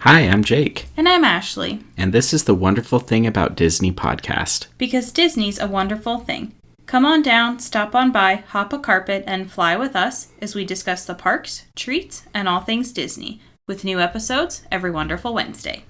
Hi, I'm Jake. And I'm Ashley. And this is the Wonderful Thing About Disney podcast. Because Disney's a wonderful thing. Come on down, stop on by, hop a carpet, and fly with us as we discuss the parks, treats, and all things Disney, with new episodes every wonderful Wednesday.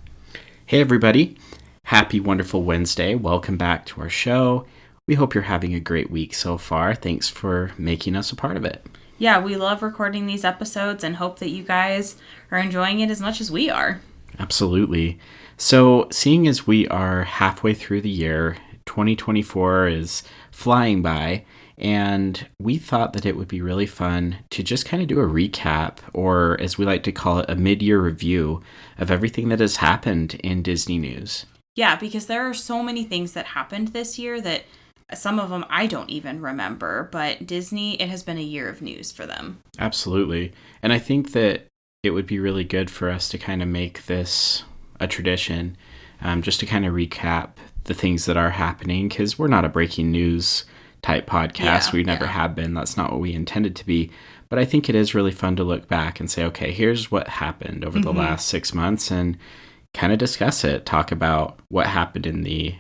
Hey, everybody. Happy Wonderful Wednesday. Welcome back to our show. We hope you're having a great week so far. Thanks for making us a part of it. Yeah, we love recording these episodes and hope that you guys are enjoying it as much as we are. Absolutely. So, seeing as we are halfway through the year, 2024 is flying by, and we thought that it would be really fun to just kind of do a recap, or as we like to call it, a mid-year review of everything that has happened in Disney news. Yeah, because there are so many things that happened this year that some of them I don't even remember, but Disney, it has been a year of news for them. Absolutely. And I think that it would be really good for us to kind of make this a tradition, just to kind of recap the things that are happening, because we're not a breaking news type podcast. We never have been. That's not what we intended to be. But I think it is really fun to look back and say, okay, here's what happened over the last 6 months and kind of discuss it, talk about what happened in the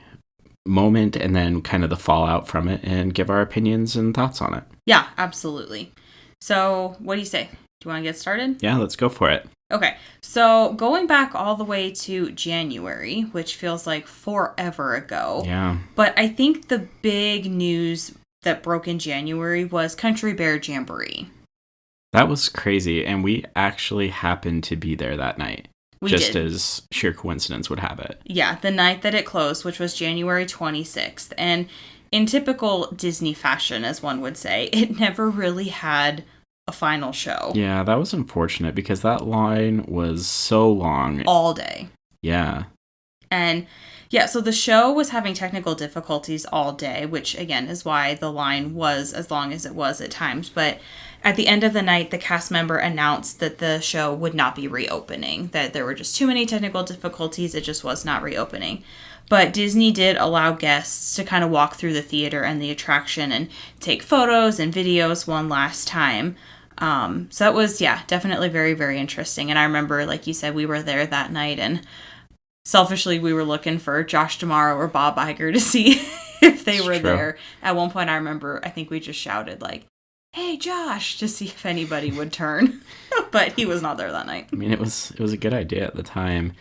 moment and then kind of the fallout from it and give our opinions and thoughts on it. Yeah, absolutely. So what do you say? Do you want to get started? Yeah, let's go for it. Okay, so going back all the way to January, which feels like forever ago. Yeah. But I think the big news that broke in January was Country Bear Jamboree. That was crazy, and we actually happened to be there that night. Just as sheer coincidence would have it. Yeah, the night that it closed, which was January 26th. And in typical Disney fashion, as one would say, it never really had a final show. Yeah, that was unfortunate because that line was so long. All day. Yeah. And yeah, so the show was having technical difficulties all day, which again is why the line was as long as it was at times. But at the end of the night, the cast member announced that the show would not be reopening, that there were just too many technical difficulties. It just was not reopening. But Disney did allow guests to kind of walk through the theater and the attraction and take photos and videos one last time. So that was, definitely very, very interesting. And I remember, like you said, we were there that night and selfishly, we were looking for Josh D'Amaro or Bob Iger to see if they were there. At one point, I remember, I think we just shouted like, "Hey, Josh," to see if anybody would turn. But he was not there that night. I mean, it was a good idea at the time.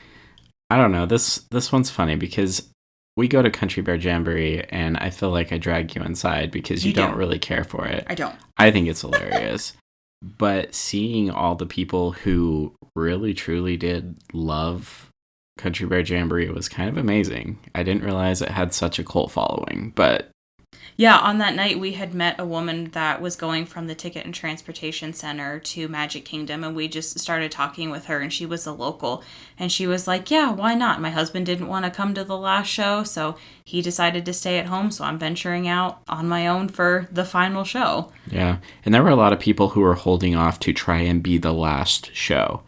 I don't know. This one's funny because we go to Country Bear Jamboree and I feel like I drag you inside because you don't really care for it. I don't. I think it's hilarious. But seeing all the people who really, truly did love Country Bear Jamboree was kind of amazing. I didn't realize it had such a cult following, but... Yeah, on that night, we had met a woman that was going from the Ticket and Transportation Center to Magic Kingdom, and we just started talking with her, and she was a local, and she was like, yeah, why not? My husband didn't want to come to the last show, so he decided to stay at home, so I'm venturing out on my own for the final show. Yeah, and there were a lot of people who were holding off to try and be the last show,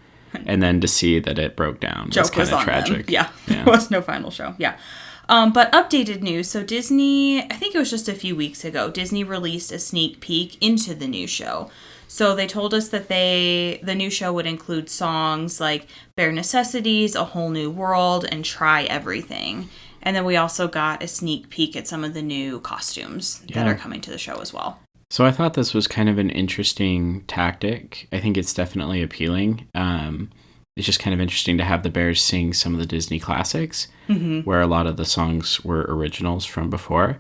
and then to see that it broke down was kind of tragic. Yeah, there was no final show, But updated news, so Disney, I think it was just a few weeks ago, Disney released a sneak peek into the new show. So they told us that the new show would include songs like Bare Necessities, A Whole New World, and Try Everything. And then we also got a sneak peek at some of the new costumes that are coming to the show as well. So I thought this was kind of an interesting tactic. I think it's definitely appealing. It's just kind of interesting to have the Bears sing some of the Disney classics, where a lot of the songs were originals from before.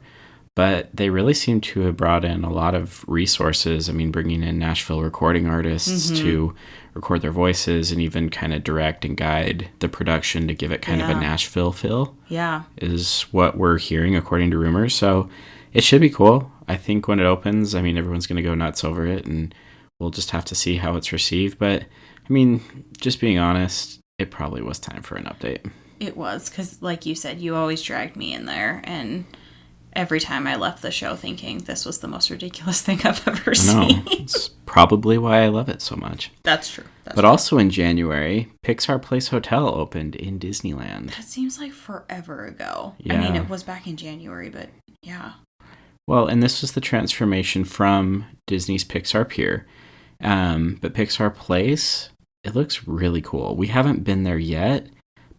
But they really seem to have brought in a lot of resources. I mean, bringing in Nashville recording artists to record their voices and even kind of direct and guide the production to give it kind of a Nashville feel. Yeah. Is what we're hearing according to rumors. So it should be cool. I think when it opens, I mean, everyone's going to go nuts over it, and we'll just have to see how it's received. But I mean, just being honest, it probably was time for an update. It was, because like you said, you always dragged me in there, and every time I left the show thinking this was the most ridiculous thing I've ever seen. It's probably why I love it so much. That's true. But also in January, Pixar Place Hotel opened in Disneyland. That seems like forever ago. Yeah. I mean, it was back in January, but yeah. Well, and this was the transformation from Disney's Pixar Pier. But Pixar Place it looks really cool. We haven't been there yet,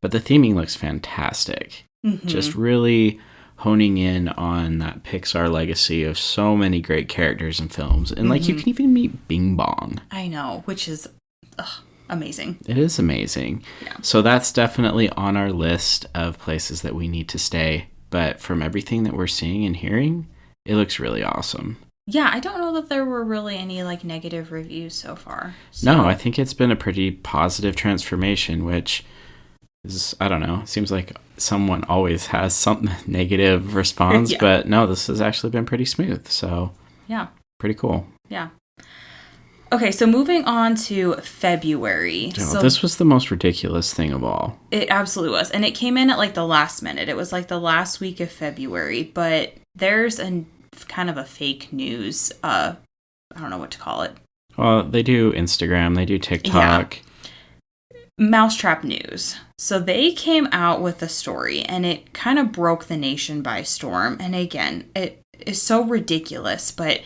but the theming looks fantastic. Mm-hmm. Just really honing in on that Pixar legacy of so many great characters and films. And like you can even meet Bing Bong. I know, which is amazing. It is amazing. Yeah. So that's definitely on our list of places that we need to stay. But from everything that we're seeing and hearing, it looks really awesome. Yeah, I don't know that there were really any like negative reviews so far. So. No, I think it's been a pretty positive transformation, which is, I don't know, it seems like someone always has some negative response, Yeah. but no, this has actually been pretty smooth. So yeah, pretty cool. Yeah. Okay, so moving on to February. Oh, so this was the most ridiculous thing of all. It absolutely was. And it came in at like the last minute. It was like the last week of February, but there's a kind of a fake news, I don't know what to call it. Well, they do Instagram, they do TikTok. Yeah. Mousetrap News. So they came out with a story and it kind of broke the nation by storm. And again, it is so ridiculous, but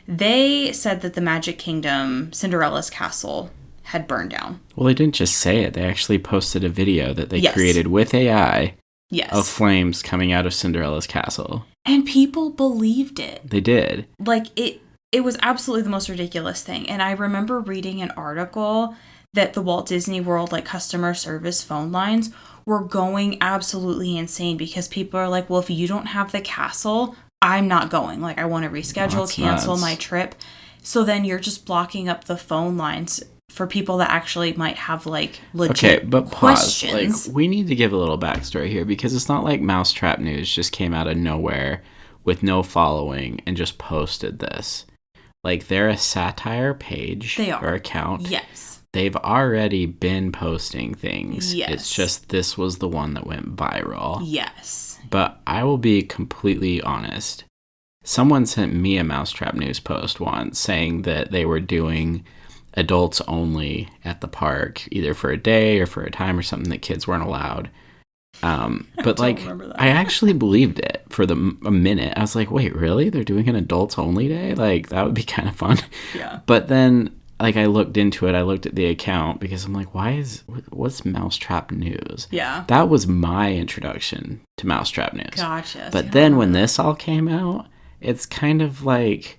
they said that the Magic Kingdom Cinderella's castle had burned down. Well, they didn't just say it. They actually posted a video that they Yes. created with AI Yes. of flames coming out of Cinderella's castle. And people believed it. They did. Like, it was absolutely the most ridiculous thing. And I remember reading an article that the Walt Disney World, like, customer service phone lines were going absolutely insane because people are like, well, if you don't have the castle, I'm not going. Like, I want to reschedule, cancel nuts. my trip. So then you're just blocking up the phone lines for people that actually might have, like, legit questions. Like, we need to give a little backstory here because it's not like Mousetrap News just came out of nowhere with no following and just posted this. Like, they're a satire page or account. Yes. They've already been posting things. Yes. It's just this was the one that went viral. Yes. But I will be completely honest. Someone sent me a Mousetrap News post once saying that they were doing adults only at the park, either for a day or for a time or something that kids weren't allowed. But like, I actually believed it for a minute. I was like, wait, really? They're doing an adults only day? Like, that would be kind of fun. Yeah. But then, like, I looked into it. I looked at the account because I'm like, what's Mousetrap News? Yeah. That was my introduction to Mousetrap News. Gotcha. But then when this all came out, it's kind of like,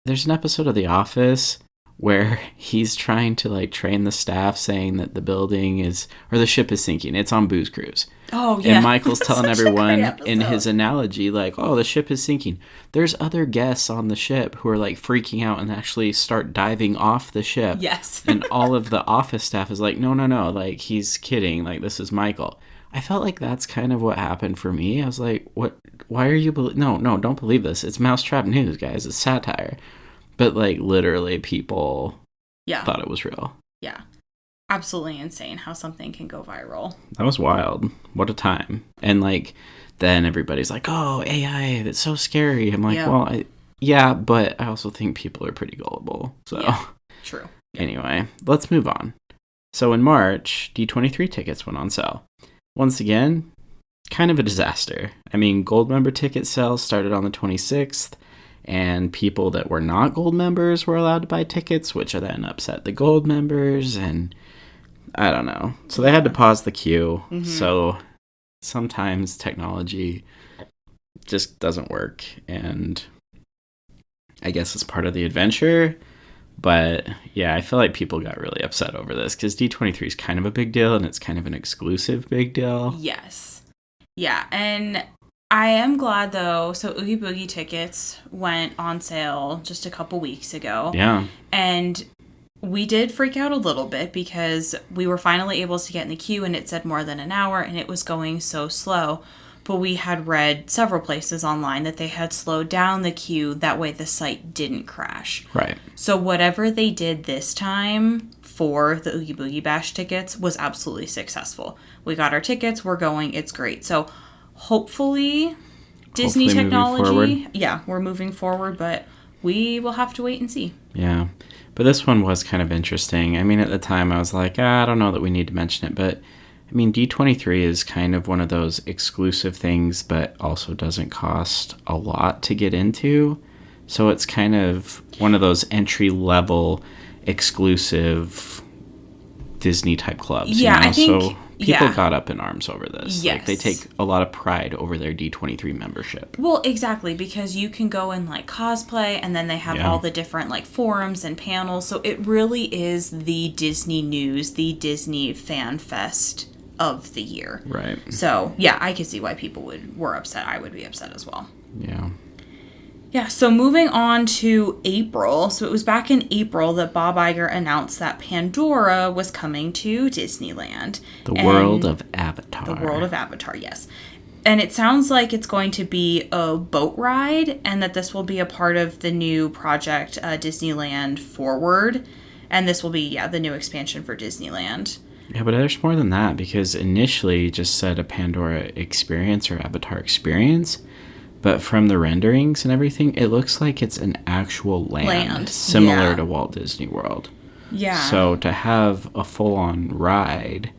there's an episode of The Office where he's trying to, like, train the staff saying that the building is, or the ship is sinking. It's on Booze Cruise. Oh, yeah. And Michael's telling everyone in his episode. analogy, like, oh, the ship is sinking. There's other guests on the ship who are, like, freaking out and actually start diving off the ship. Yes. And all of the office staff is like, no, like, he's kidding. Like, this is Michael. I felt like that's kind of what happened for me. I was like, what? Why are you... No, don't believe this. It's Mousetrap News, guys. It's satire. But, like, literally people thought it was real. Yeah. Absolutely insane how something can go viral. That was wild. What a time. And, like, then everybody's like, oh, AI, that's so scary. I'm like, well, yeah, but I also think people are pretty gullible. So, yeah, true. Anyway, let's move on. So in March, D23 tickets went on sale. Once again, kind of a disaster. I mean, gold member ticket sales started on the 26th. And people that were not gold members were allowed to buy tickets, which then upset the gold members, and I don't know. So they had to pause the queue. Mm-hmm. So sometimes technology just doesn't work, and I guess it's part of the adventure. But yeah, I feel like people got really upset over this because D23 is kind of a big deal, and it's kind of an exclusive big deal. Yes. Yeah, and I am glad, though. So Oogie Boogie tickets went on sale just a couple weeks ago. Yeah. And we did freak out a little bit because we were finally able to get in the queue and it said more than an hour and it was going so slow. But we had read several places online that they had slowed down the queue. That way the site didn't crash. Right. So whatever they did this time for the Oogie Boogie Bash tickets was absolutely successful. We got our tickets. We're going. It's great. So hopefully Disney technology, we're moving forward, but we will have to wait and see. Yeah, but this one was kind of interesting. I mean, at the time I was like, I don't know that we need to mention it, but I mean, D23 is kind of one of those exclusive things, but also doesn't cost a lot to get into. So it's kind of one of those entry-level exclusive Disney type clubs. Yeah, you know? I think so people got up in arms over this. Yes. Like, they take a lot of pride over their D23 membership. Well, exactly, because you can go and like cosplay, and then they have all the different like forums and panels. So it really is the Disney news, the Disney fan fest of the year. Right. So yeah, I can see why people were upset. I would be upset as well. Yeah. Yeah, so moving on to April. So it was back in April that Bob Iger announced that Pandora was coming to Disneyland. The world of Avatar. The world of Avatar, yes. And it sounds like it's going to be a boat ride, and that this will be a part of the new project, Disneyland Forward. And this will be, the new expansion for Disneyland. Yeah, but there's more than that, because initially it just said a Pandora experience or Avatar experience. But from the renderings and everything, it looks like it's an actual land. Similar to Walt Disney World. Yeah. So to have a full-on ride,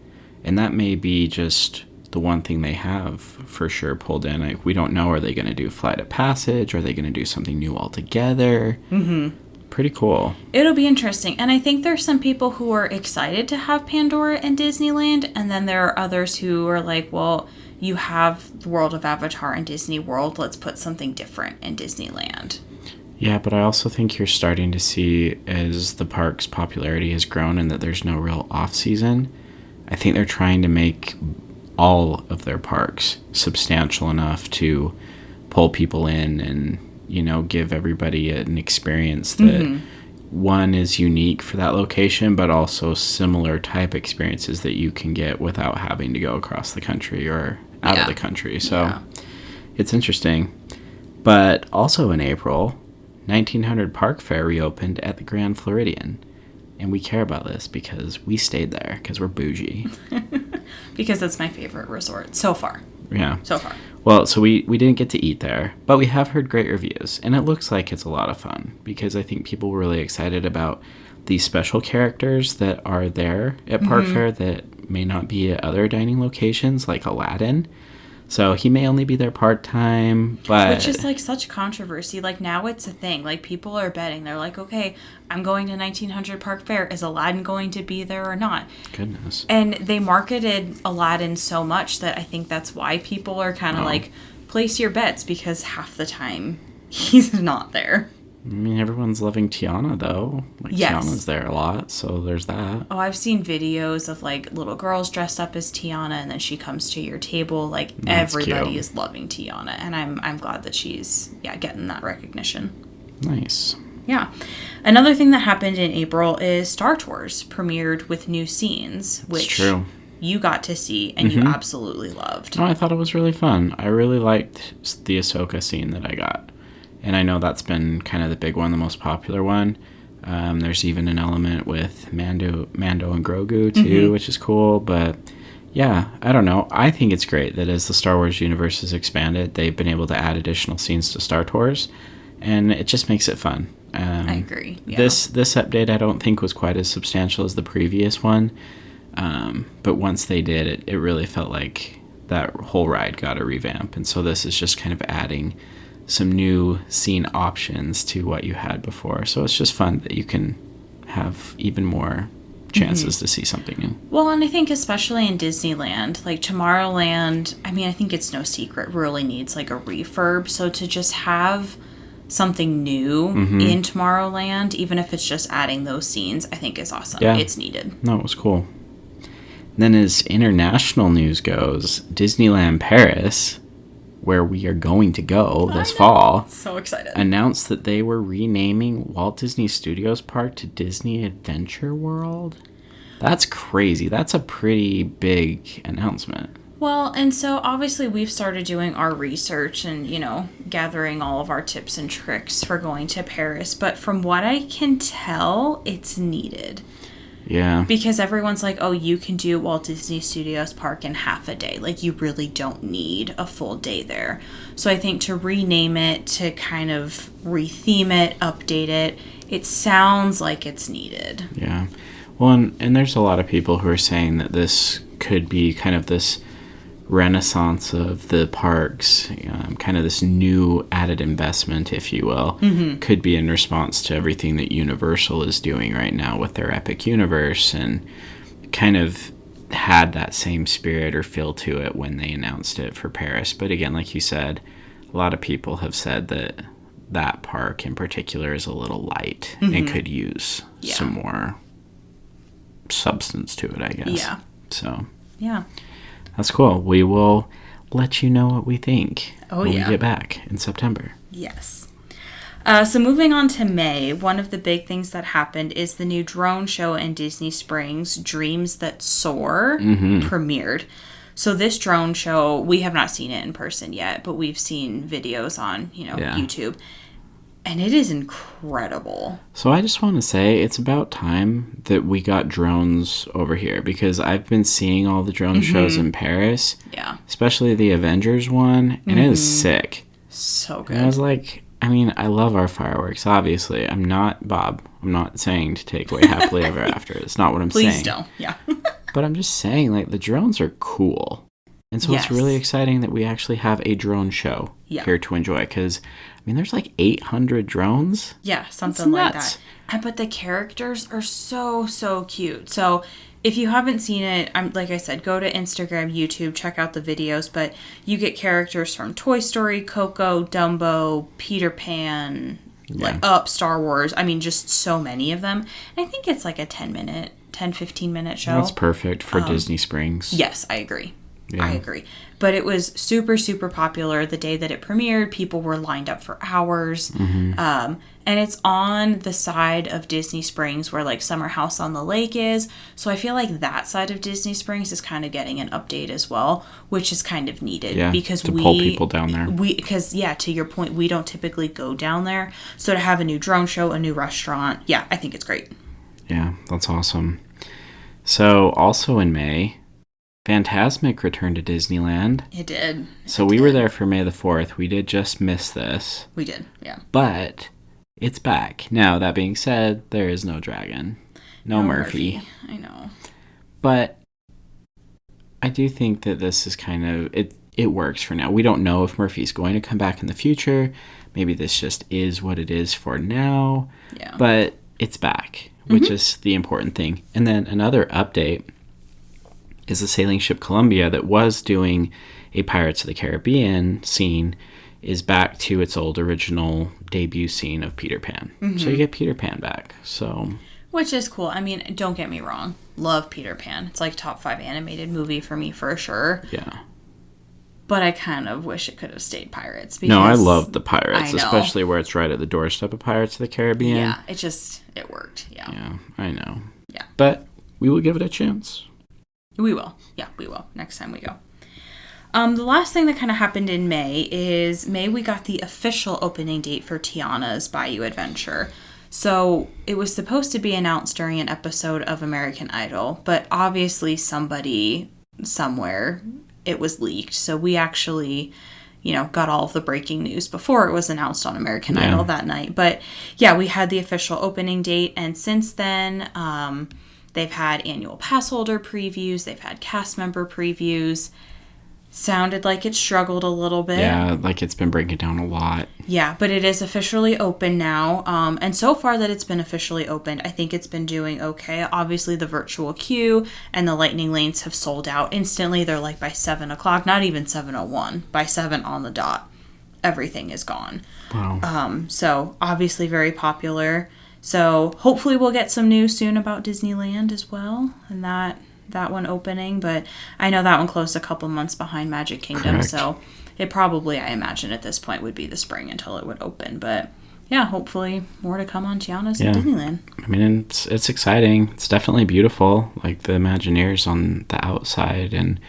and that may be just the one thing they have for sure pulled in. Like, we don't know, are they going to do Flight of Passage? Are they going to do something new altogether? Mm-hmm. Pretty cool. It'll be interesting. And I think there's some people who are excited to have Pandora in Disneyland, and then there are others who are like, well, you have the world of Avatar in Disney World. Let's put something different in Disneyland. Yeah, but I also think you're starting to see, as the park's popularity has grown and that there's no real off-season, I think they're trying to make all of their parks substantial enough to pull people in and, you know, give everybody an experience that, one, is unique for that location, but also similar type experiences that you can get without having to go across the country or out of the country. So it's interesting. But also in April, 1900 Park Fair reopened at the Grand Floridian. And we care about this because we stayed there because we're bougie. Because that's my favorite resort so far. Yeah. So far. Well, so we didn't get to eat there, but we have heard great reviews. And it looks like it's a lot of fun because I think people were really excited about these special characters that are there at Park Fair that may not be at other dining locations, like Aladdin. So he may only be there part-time, but... Which is, like, such controversy. Like, now it's a thing. Like, people are betting. They're like, okay, I'm going to 1900 Park Fair. Is Aladdin going to be there or not? Goodness. And they marketed Aladdin so much that I think that's why people are kind of like, place your bets, because half the time he's not there. I mean, everyone's loving Tiana, though. Like, yes. Tiana's there a lot, so there's that. Oh, I've seen videos of, like, little girls dressed up as Tiana, and then she comes to your table. Like, That's everybody cute. is loving Tiana, and I'm glad that she's, getting that recognition. Nice. Yeah. Another thing that happened in April is Star Tours premiered with new scenes, which It's true. you got to see, and you absolutely loved. Oh, I thought it was really fun. I really liked the Ahsoka scene that I got. And I know that's been kind of the big one, the most popular one. There's even an element with Mando and Grogu, too, which is cool. But, yeah, I don't know. I think it's great that as the Star Wars universe has expanded, they've been able to add additional scenes to Star Tours. And it just makes it fun. I agree. Yeah. This update I don't think was quite as substantial as the previous one. But once they did, it really felt like that whole ride got a revamp. And so this is just kind of adding some new scene options to what you had before. So it's just fun that you can have even more chances to see something new. Well, and I think especially in Disneyland, like Tomorrowland, I mean, I think it's no secret, really needs like a refurb. So to just have something new in Tomorrowland, even if it's just adding those scenes, I think is awesome. Yeah. It's needed. No, it was cool. Then as international news goes, Disneyland Paris, where we are going to go this fall, So excited. announced that they were renaming Walt Disney Studios Park to Disney Adventure World. That's crazy. That's a pretty big announcement. Well, and so obviously we've started doing our research and, gathering all of our tips and tricks for going to Paris. But from what I can tell, it's needed. Yeah. Because everyone's like, oh, you can do Walt Disney Studios Park in half a day. Like, you really don't need a full day there. So I think to rename it, to kind of retheme it, update it, it sounds like it's needed. Yeah. Well, and there's a lot of people who are saying that this could be kind of this renaissance of the parks, kind of this new added investment, if you will, could be in response to everything that Universal is doing right now with their Epic Universe, and kind of had that same spirit or feel to it when they announced it for Paris. But again, like you said, a lot of people have said that that park in particular is a little light and could use some more substance to it, I guess. Yeah. So, yeah. That's cool. We will let you know what we think when we get back in September. Yes. So moving on to May, one of the big things that happened is the new drone show in Disney Springs, Dreams That Soar, premiered. So this drone show, we have not seen it in person yet, but we've seen videos on, YouTube. And it is incredible. So I just want to say it's about time that we got drones over here, because I've been seeing all the drone shows in Paris. Yeah. Especially the Avengers one, and it is sick. So good. And I was like, I mean, I love our fireworks, obviously. I'm not saying to take away Happily Ever After. It's not what I'm saying. Please don't. Yeah. But I'm just saying, like, the drones are cool. And so it's really exciting that we actually have a drone show here to enjoy. Because, I mean, there's like 800 drones. Yeah, something like that. But the characters are so, so cute. So if you haven't seen it, like I said, go to Instagram, YouTube, check out the videos. But you get characters from Toy Story, Coco, Dumbo, Peter Pan, like Up, Star Wars. I mean, just so many of them. And I think it's like a 15-minute show. That's perfect for Disney Springs. Yes, I agree. Yeah. I agree. But it was super, super popular. The day that it premiered, people were lined up for hours. And it's on the side of Disney Springs where, like, Summer House on the Lake is. So I feel like that side of Disney Springs is kind of getting an update as well, which is kind of needed. Yeah, because to pull people down there. Because, to your point, we don't typically go down there. So to have a new drone show, a new restaurant, I think it's great. Yeah, that's awesome. So also in May, Fantasmic returned to Disneyland. It did. So we were there for May the 4th. We did just miss this. We did, yeah. But it's back. Now, that being said, there is no dragon. No Murphy. I know. But I do think that this is kind of... It works for now. We don't know if Murphy's going to come back in the future. Maybe this just is what it is for now. Yeah. But it's back, which is the important thing. And then another update is the sailing ship Columbia that was doing a Pirates of the Caribbean scene is back to its old original debut scene of Peter Pan. So you get Peter Pan back. Which is cool. I mean, don't get me wrong. Love Peter Pan. It's like top 5 animated movie for me for sure. Yeah. But I kind of wish it could have stayed Pirates. Because no, I love the Pirates, especially where it's right at the doorstep of Pirates of the Caribbean. Yeah, it worked. Yeah. Yeah, I know. Yeah. But we will give it a chance. We will. Yeah, we will. Next time we go. The last thing that kind of happened in May we got the official opening date for Tiana's Bayou Adventure. So it was supposed to be announced during an episode of American Idol, but obviously somebody somewhere, it was leaked. So we actually, got all of the breaking news before it was announced on American Idol that night. But yeah, we had the official opening date. And since then, they've had annual pass holder previews. They've had cast member previews. Sounded like it struggled a little bit. Yeah, like it's been breaking down a lot. Yeah, but it is officially open now. And so far that it's been officially opened, I think it's been doing okay. Obviously, the virtual queue and the lightning lanes have sold out instantly. They're like by 7 o'clock, not even 7:01. By 7 on the dot, everything is gone. Wow. So obviously very popular. So hopefully we'll get some news soon about Disneyland as well, and that one opening. But I know that one closed a couple months behind Magic Kingdom. Correct. So it probably, I imagine at this point, would be the spring until it would open. But yeah, hopefully more to come on Tiana's at Disneyland. I mean, it's exciting. It's definitely beautiful, like the Imagineers on the outside, and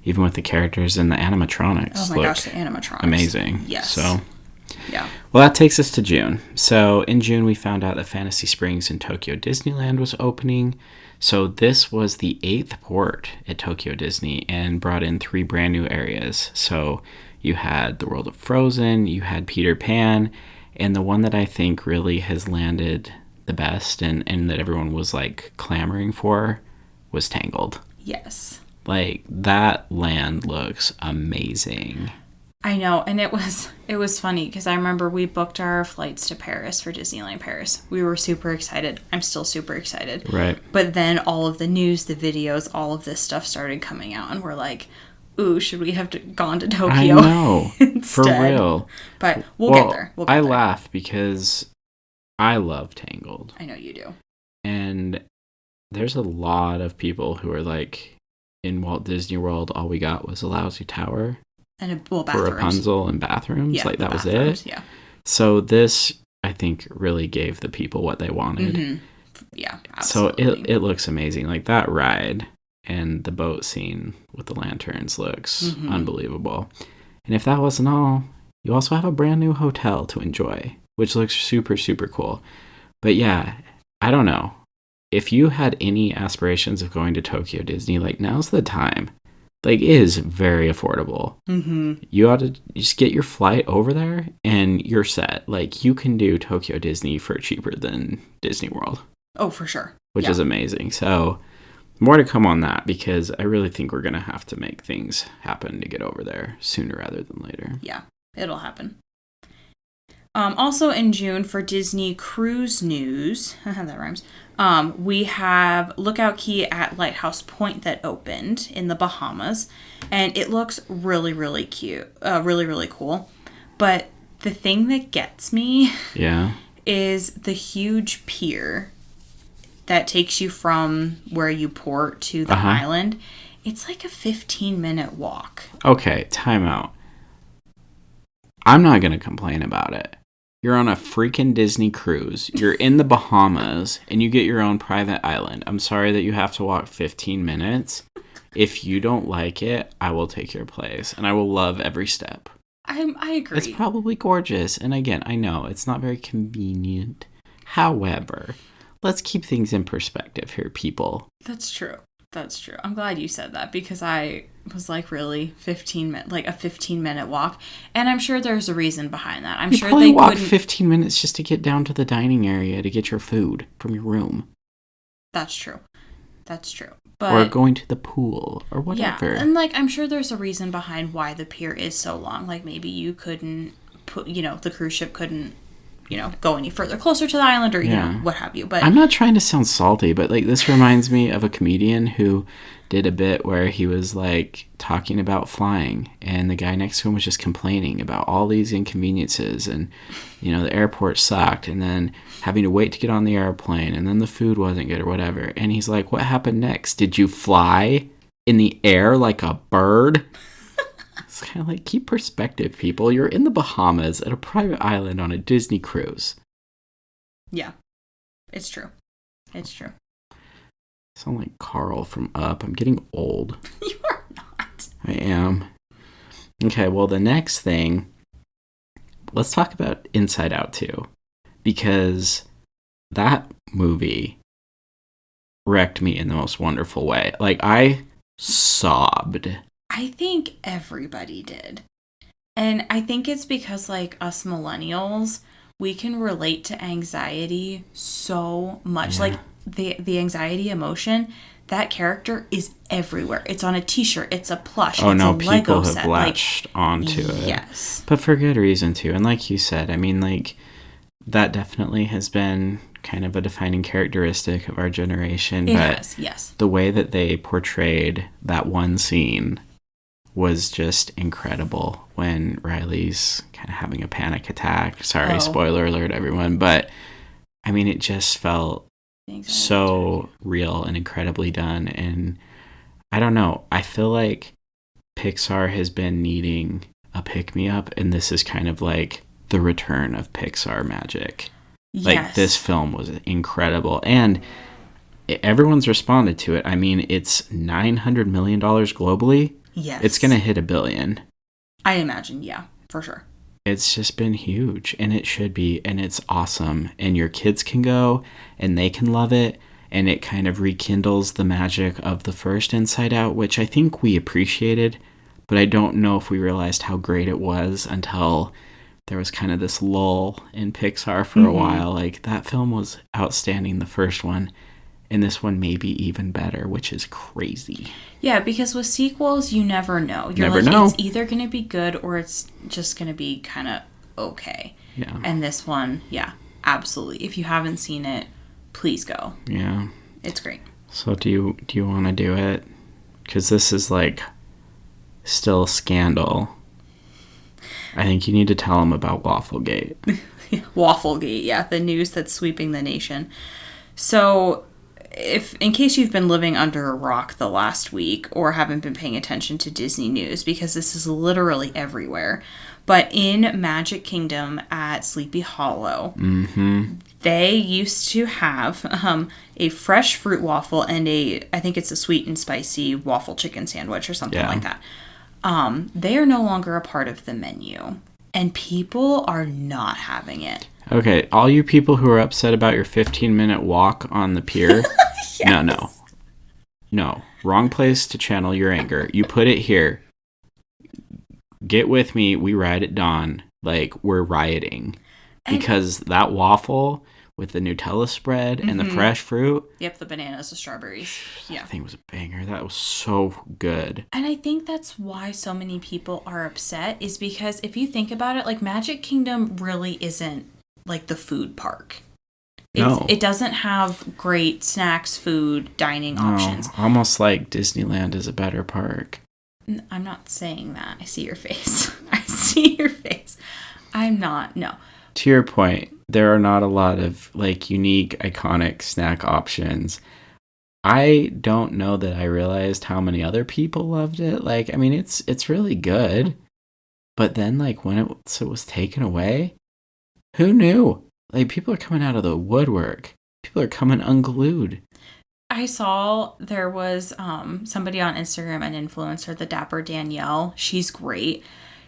even with the characters and the animatronics. Oh my gosh, the animatronics. Amazing. Yes. So yeah. Well, that takes us to June. So in June, we found out that Fantasy Springs in Tokyo Disneyland was opening. So this was the 8th port at Tokyo Disney and brought in 3 brand new areas. So you had the World of Frozen, you had Peter Pan, and the one that I think really has landed the best and that everyone was like clamoring for was Tangled. Yes. Like that land looks amazing. I know, and it was funny because I remember we booked our flights to Paris for Disneyland Paris. We were super excited. I'm still super excited. Right. But then all of the news, the videos, all of this stuff started coming out, and we're like, ooh, should we have gone to Tokyo? I know. For instead? real. But we'll get there. We'll get I there. laugh because I love Tangled. I know you do. And there's a lot of people who are like, in Walt Disney World, all we got was a lousy tower. And for Rapunzel and bathrooms. Yeah, like, that was bathrooms, it. Yeah. So this, I think, really gave the people what they wanted. Mm-hmm. Yeah, absolutely. So it looks amazing. Like, that ride and the boat scene with the lanterns looks unbelievable. And if that wasn't all, you also have a brand new hotel to enjoy, which looks super, super cool. But yeah, I don't know. If you had any aspirations of going to Tokyo Disney, like, now's the time. Like, it is very affordable. Mm-hmm. You ought to just get your flight over there and you're set. Like, you can do Tokyo Disney for cheaper than Disney World. Oh, for sure. Which is amazing. So, more to come on that, because I really think we're going to have to make things happen to get over there sooner rather than later. Yeah, it'll happen. Also in June, for Disney Cruise News, that rhymes, we have Lookout Key at Lighthouse Point that opened in the Bahamas, and it looks really, really cute, really, really cool. But the thing that gets me is the huge pier that takes you from where you port to the island. It's like a 15-minute walk. Okay, time out. I'm not going to complain about it. You're on a freaking Disney cruise. You're in the Bahamas, and you get your own private island. I'm sorry that you have to walk 15 minutes. If you don't like it, I will take your place, and I will love every step. I agree. It's probably gorgeous, and again, I know it's not very convenient. However, let's keep things in perspective here, people. That's true. That's true. I'm glad you said that, because I was like, really, 15-minute walk, and I'm sure there's a reason behind that. I'm sure probably they walk couldn't... 15 minutes just to get down to the dining area to get your food from your room. That's true. That's true. But, or going to the pool or whatever. Yeah, and like, I'm sure there's a reason behind why the pier is so long. Like, maybe you couldn't put, the cruise ship couldn't, go any further closer to the island, or what have you. But I'm not trying to sound salty, but like, this reminds me of a comedian who did a bit where he was like talking about flying, and the guy next to him was just complaining about all these inconveniences, and the airport sucked, and then having to wait to get on the airplane, and then the food wasn't good or whatever. And he's like, what happened next? Did you fly in the air like a bird? It's kind of like, keep perspective, people. You're in the Bahamas at a private island on a Disney cruise. Yeah, it's true. It's true. I sound like Carl from Up. I'm getting old. You are not. I am. Okay, well, the next thing, let's talk about Inside Out 2. Because that movie wrecked me in the most wonderful way. Like, I sobbed. I think everybody did. And I think it's because, like, us millennials, we can relate to anxiety so much. Yeah. Like, the anxiety emotion, that character is everywhere. It's on a t-shirt. It's a plush. Oh, it's no, a Lego people have set. latched onto it. Yes. But for good reason, too. And like you said, I mean, like, that definitely has been kind of a defining characteristic of our generation. It has, yes. The way that they portrayed that one scene was just incredible when Riley's kind of having a panic attack. Sorry, spoiler alert, everyone. But, I mean, it just felt so real and incredibly done. And I don't know. I feel like Pixar has been needing a pick-me-up, and this is kind of like the return of Pixar magic. Yes. Like, this film was incredible. And everyone's responded to it. I mean, it's $900 million globally. Yes. It's going to hit $1 billion. I imagine, yeah, for sure. It's just been huge, and it should be, and it's awesome. And your kids can go, and they can love it, and it kind of rekindles the magic of the first Inside Out, which I think we appreciated, but I don't know if we realized how great it was until there was kind of this lull in Pixar for a while. Like, that film was outstanding, the first one, And this one may be even better, which is crazy. Yeah, because with sequels, you never know. You're Never like, know. it's either going to be good or it's just going to be kind of okay. Yeah. And this one, yeah, absolutely. If you haven't seen it, please go. Yeah. It's great. So do you want to do it? Because this is like still a scandal. I think you need to tell them about Wafflegate. Wafflegate, yeah, the news that's sweeping the nation. So, in case you've been living under a rock the last week or haven't been paying attention to Disney news, because this is literally everywhere, but in Magic Kingdom at Sleepy Hollow, they used to have a fresh fruit waffle and I think it's a sweet and spicy waffle chicken sandwich or something like that. They are no longer a part of the menu, and people are not having it. Okay, all you people who are upset about your 15-minute walk on the pier, yes. No, wrong place to channel your anger. You put it here. Get with me. We ride at dawn. Like, we're rioting. Because that waffle with the Nutella spread and the fresh fruit. Yep, the bananas, the strawberries. Yeah. That thing was a banger. That was so good. And I think that's why so many people are upset, is because if you think about it, like, Magic Kingdom really isn't like the food park. It doesn't have great snacks, food, dining options. Almost like Disneyland is a better park. I'm not saying that. I see your face. I see your face. I'm not. No. To your point, there are not a lot of like unique, iconic snack options. I don't know that I realized how many other people loved it. Like, I mean, it's really good. But then, like, when it was taken away, who knew? Like, people are coming out of the woodwork. People are coming unglued. I saw there was somebody on Instagram, an influencer, the Dapper Danielle. She's great.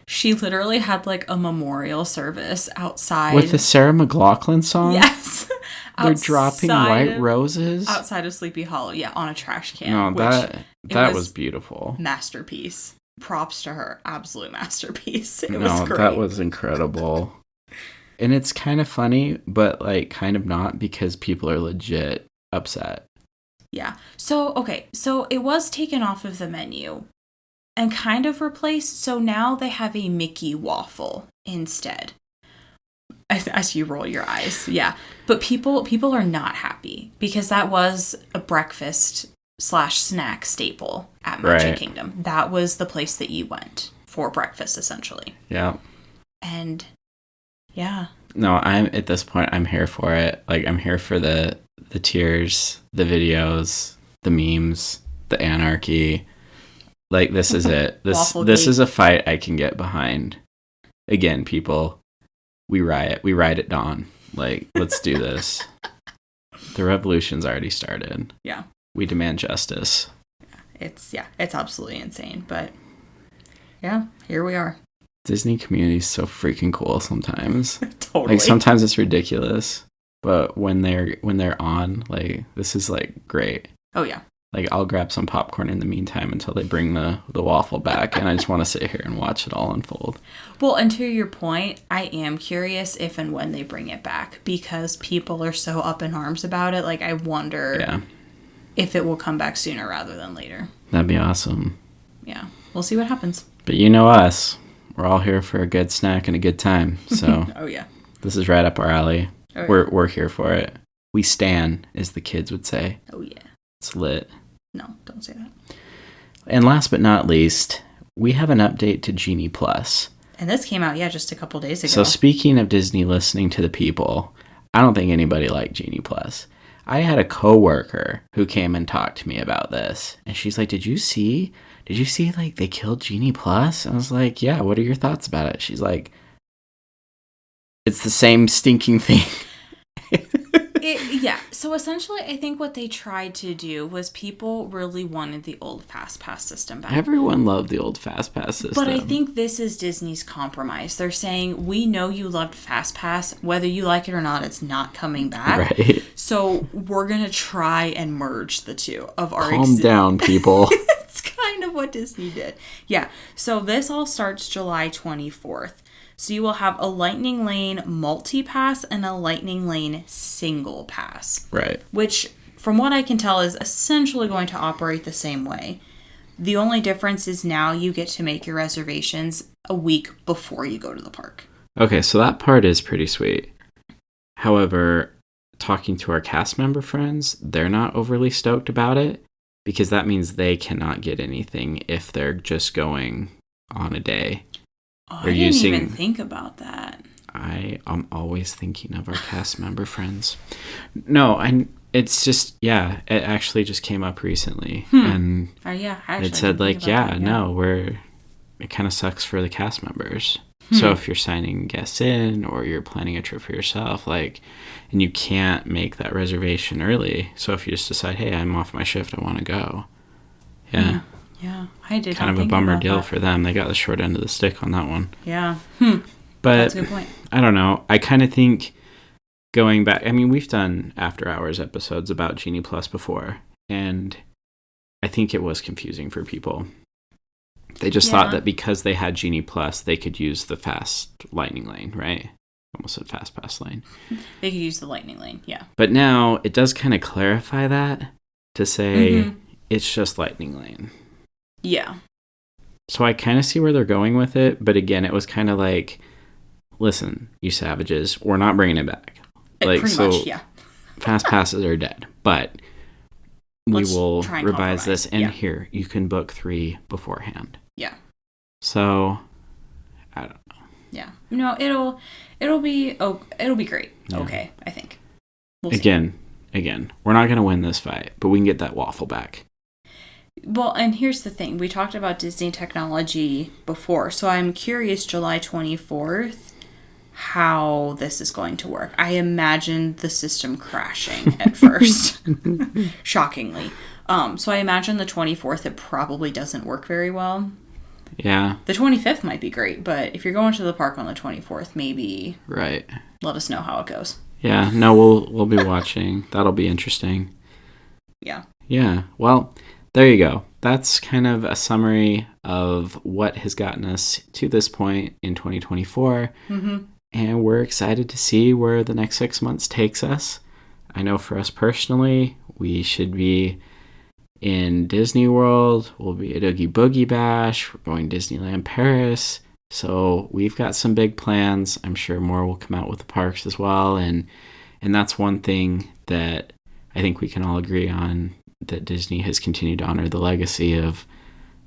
She literally had like a memorial service outside. With the Sarah McLachlan song? Yes. They're dropping white roses? Outside of Sleepy Hollow, yeah, on a trash can. No, that was beautiful. Masterpiece. Props to her. Absolute masterpiece. It was great. That was incredible. And it's kind of funny, but like kind of not, because people are legit upset. Yeah. So, okay. So it was taken off of the menu and kind of replaced. So now they have a Mickey waffle instead. As you roll your eyes. Yeah. But people are not happy, because that was a breakfast / snack staple at Magic Kingdom. That was the place that you went for breakfast, essentially. Yeah. And yeah. No, at this point, I'm here for it. Like, I'm here for the tears, the videos, the memes, the anarchy. Like, this is it. This is a fight I can get behind. Again, people, we riot. We ride at dawn. Like, let's do this. The revolution's already started. Yeah. We demand justice. It's absolutely insane. But yeah, here we are. Disney community is so freaking cool sometimes. Totally. Like, sometimes it's ridiculous, but when they're on, like, this is like great. Oh yeah. Like, I'll grab some popcorn in the meantime until they bring the waffle back, and I just want to sit here and watch it all unfold. Well, and to your point, I am curious if and when they bring it back, because people are so up in arms about it. Like, I wonder if it will come back sooner rather than later. That'd be awesome. Yeah. We'll see what happens. But you know us. We're all here for a good snack and a good time. So oh yeah. This is right up our alley. Oh, yeah. We're here for it. We stan, as the kids would say. Oh yeah. It's lit. No, don't say that. And last but not least, we have an update to Genie Plus. And this came out, just a couple days ago. So speaking of Disney listening to the people, I don't think anybody liked Genie Plus. I had a coworker who came and talked to me about this, and she's like, Did you see like they killed Genie Plus? I was like, yeah, what are your thoughts about it? She's like, it's the same stinking thing. So essentially, I think what they tried to do was people really wanted the old Fast Pass system back. Everyone loved the old Fast Pass system. But I think this is Disney's compromise. They're saying, we know you loved Fast Pass. Whether you like it or not, it's not coming back. Right. So we're going to try and merge the two of our Calm down, people. It's kind of what Disney did. Yeah. So this all starts July 24th. So you will have a Lightning Lane multi-pass and a Lightning Lane single pass. Right. Which from what I can tell, is essentially going to operate the same way. The only difference is now you get to make your reservations a week before you go to the park. Okay, so that part is pretty sweet. However, talking to our cast member friends, they're not overly stoked about it because that means they cannot get anything if they're just going on a day. Oh, I didn't even think about that. I am always thinking of our cast member friends. No, it's just, it actually just came up recently. And it said, like, it kind of sucks for the cast members. So if you're signing guests in or you're planning a trip for yourself, like, and you can't make that reservation early. So if you just decide, hey, I'm off my shift, I want to go. Yeah. Yeah, I did. Kind of a bummer deal for them. They got the short end of the stick on that one. Yeah. But that's a good point. I don't know. I kind of think going back, I mean, we've done after hours episodes about Genie Plus before, and I think it was confusing for people. They just thought that because they had Genie Plus, they could use the fast lightning lane, right? Almost said fast pass lane. They could use the lightning lane, yeah. But now it does kind of clarify that to say it's just lightning lane. Yeah. So I kind of see where they're going with it, but again, it was kind of like, listen, you savages, we're not bringing it back. Like, pretty much, yeah. Fast passes are dead, but we will revise this, and here, you can book 3 beforehand. Yeah. So, I don't know. Yeah. No, it'll be great. Yeah. Okay, I think. We'll see. Again, we're not going to win this fight, but we can get that waffle back. Well, and here's the thing. We talked about Disney technology before, so I'm curious, July 24th, how this is going to work. I imagine the system crashing at first, shockingly. So I imagine the 24th, it probably doesn't work very well. Yeah. The 25th might be great, but if you're going to the park on the 24th, maybe let us know how it goes. Yeah, no, we'll be watching. That'll be interesting. Yeah. Yeah, well, there you go. That's kind of a summary of what has gotten us to this point in 2024. Mm-hmm. And we're excited to see where the next 6 months takes us. I know for us personally, we should be in Disney World. We'll be at Oogie Boogie Bash. We're going to Disneyland Paris. So we've got some big plans. I'm sure more will come out with the parks as well. And that's one thing that I think we can all agree on, that Disney has continued to honor the legacy of,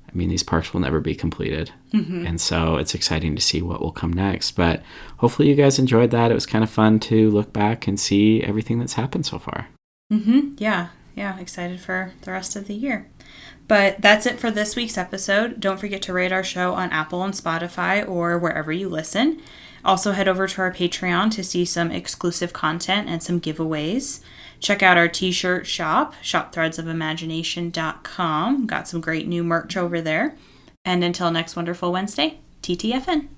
I mean, these parks will never be completed. Mm-hmm. And so it's exciting to see what will come next. But hopefully you guys enjoyed that. It was kind of fun to look back and see everything that's happened so far. Mm-hmm. Yeah. Excited for the rest of the year. But that's it for this week's episode. Don't forget to rate our show on Apple and Spotify or wherever you listen. Also head over to our Patreon to see some exclusive content and some giveaways. Check out our t-shirt shop, shopthreadsofImagination.com. Got some great new merch over there. And until next wonderful Wednesday, TTFN.